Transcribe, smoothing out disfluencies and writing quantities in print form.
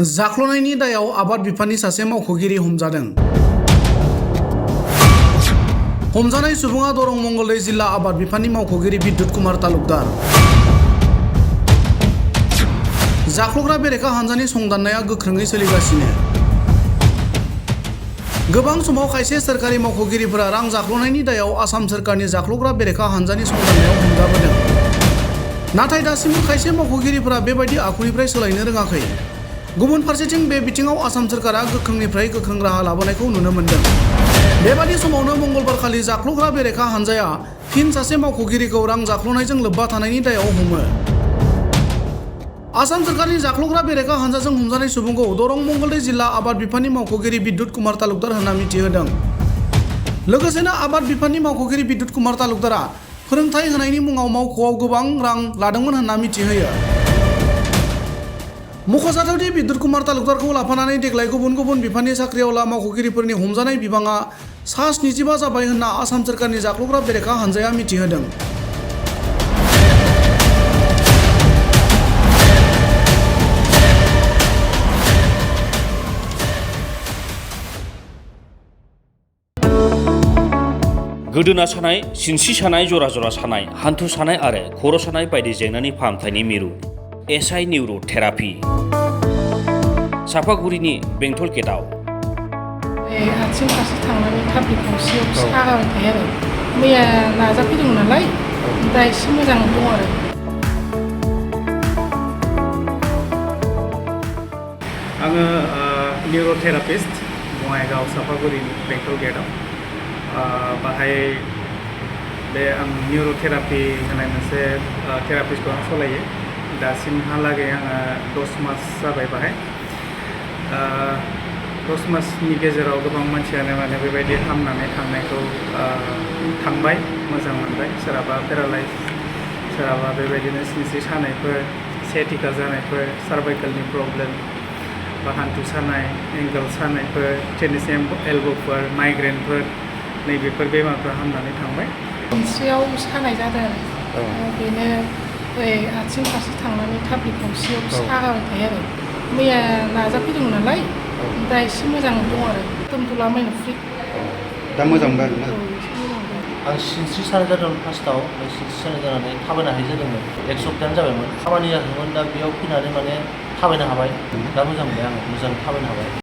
जाख्ल'नायनि दायाव आबाद बिफाननि सासे मावख'गिरि हमजादों। हमजानाय सुबुङा दरं मंगलदै जिल्ला आबाद बिफाननि मावख'गिरि बिद्युत कुमार तालुकदार। जाख्ल'ग्रा बेरेखा हानजानि संदाननाया गोख्रोङै सोलिगासिनो। गोबां समाव खायसे सोरखारि मावख'गिरिफोरा रां जाख्ल'नायनि दायाव आसाम सोरखारनि जाख्ल'ग्रा बेरेखा हानजानि संदाननायाव हमजाबोदों। नाथाय दासिमबो खायसे मावख'गिरिफोरा बेबायदि आखुनिफ्राय सोलायनो रोङाखै। गुबुन फारसेथिं बे बिथिङाव आसाम सोरखारा गोख्रोंनिफ्राय गोख्रों राहा लाबोनायखौ नुनो मोन्दों। बेबादि समावनो मंगलबारखालि जाख्ल'ग्रा बेरेखा हानजाया फिन सासे मावख'गिरिखौ रां जाख्ल'नायजों लोब्बा थानायनि दायाव हमो। आसाम सोरखारनि जाख्ल'ग्रा बेरेखा हानजाजों हमजानाय सुबुंखौ दरं मंगलदै जिल्ला आबाद बिफाननि मावख'गिरि बिद्युत कुमार तालुकदार होनना मिथिहोदों। लोगोसेनो आबाद बिफाननि मावख'गिरि बिद्युत कुमार तालुकदारा फोरोंथाय होनायनि मुङाव मावख'आव गोबां रां लादोंमोन होनना मिथिहोयो। मख'जाथावदि बिद्युत कुमार तालुकदारखौ लाफानानै देग्लाय गुबुन गुबुन बिफाननि साख्रिआवला मावख'गिरिफोरनि हमजानाय बिबाङा सा-75 जाबाय होनना आसाम सोरखारनि जाख्ल'ग्रा बेरेखा हानजाया मिथिहोदों। गोदोना सानाय, सिनस्रि सानाय, जरा जरा सानाय, हान्थु सानाय आरो खर' सानाय बायदि जेंनानि फाहामथायनि मिरु एसआइ निउर' थेरापि। सापागुरिनि बेंटल गेटआव। आथिं फारसे थांनानै थाब्लिक गंसेयाव सागाबाय थायो आरो मैया नाजाफैदोंमोन नालाय दा एसे मोजां दं आरो। आङो निउर' थेरापिस्ट बङाइगाव सापागुरिनि बेंटल गेटआव। बाहाय बे आं निउर' थेरापि होनाय मोनसे थेरापिस्टखौ आं सालायो। दासिमहालागै आङो 10 मास जाबाय बाहाय। 10 मासनि गेजेराव गोबां मानसियानो माने बेबायदि हामनानै थांनायखौ थांबाय, मोजां मोनबाय। सोरहाबा पेरालाइज, सोरहाबा बेबायदिनो सिनस्रि सानायफोर, सेटिका जानायफोर, सार्भाइकेलनि प्रब्लेम बा हान्थु सानाय, एंगल सानायफोर, टेनिस एल्ब'फोर, माइग्रेनफोर, नैबेफोर बेमारफ्रा हामनानै थांबाय। सिनस्रियाव सानाय जादों आरो बेनो आथिं फारसे थांनानै थाब्लिक गंसेयाव सागाबाय थायो आरो मैया नाजाफैदोंमोन नालाय दा एसे मोजां दं आरो दोनथ'ला माइना फ्रि। दा मोजां मोनबाय आरोना? आं सिनस्रि सानाय जादोंमोन फार्स्टआव, सिनस्रि सानाय जानानै थाबायनो हायि जादोंमोन। 1 सप्तायानो जाबायमोन। खामानि जादोंमोन, दा बेयाव फैनानै माने थाबायनो हाबाय। दा मोजां मोनबाय आङो, मोजां थाबायनो हाबाय।